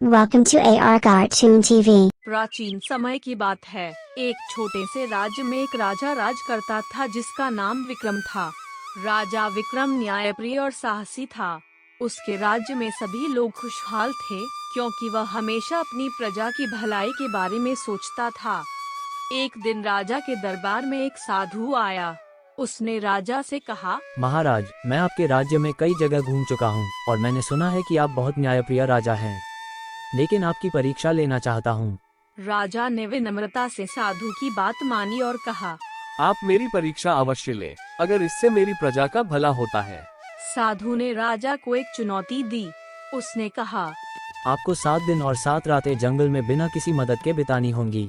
Welcome to AR Cartoon TV. प्राचीन समय की बात है। एक छोटे से राज्य में एक राजा राज करता था जिसका नाम विक्रम था। राजा विक्रम न्यायप्रिय और साहसी था। उसके राज्य में सभी लोग खुशहाल थे क्योंकि वह हमेशा अपनी प्रजा की भलाई के बारे में सोचता था। एक दिन राजा के दरबार में एक साधु आया। उसने राजा से कहा, महाराज, मैं आपके राज्य में कई जगह घूम चुका हूँ और मैंने सुना है कि आप बहुत न्यायप्रिय राजा हैं, लेकिन आपकी परीक्षा लेना चाहता हूँ। राजा ने विनम्रता से साधु की बात मानी और कहा, आप मेरी परीक्षा अवश्य लें, अगर इससे मेरी प्रजा का भला होता है। साधु ने राजा को एक चुनौती दी। उसने कहा, आपको 7 दिन और 7 रातें जंगल में बिना किसी मदद के बितानी होंगी।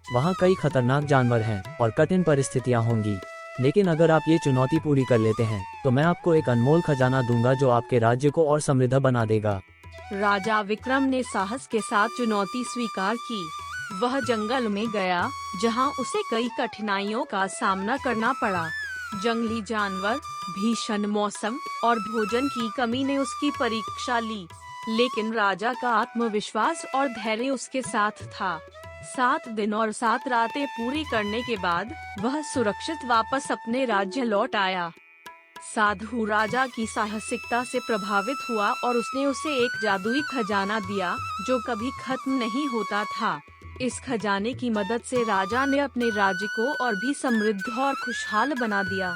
वहाँ कई खतरनाक जानवर हैं और कठिन परिस्थितियाँ होंगी, लेकिन अगर आप ये चुनौती पूरी कर लेते हैं तो मैं आपको एक अनमोल खजाना दूंगा जो आपके राज्य को और समृद्ध बना देगा। राजा विक्रम ने साहस के साथ चुनौती स्वीकार की। वह जंगल में गया जहां उसे कई कठिनाइयों का सामना करना पड़ा। जंगली जानवर, भीषण मौसम और भोजन की कमी ने उसकी परीक्षा ली, लेकिन राजा का आत्मविश्वास और धैर्य उसके साथ था। 7 दिन और 7 रातें पूरी करने के बाद वह सुरक्षित वापस अपने राज्य लौट आया। साधु राजा की साहसिकता से प्रभावित हुआ और उसने उसे एक जादुई खजाना दिया जो कभी खत्म नहीं होता था। इस खजाने की मदद से राजा ने अपने राज्य को और भी समृद्ध और खुशहाल बना दिया।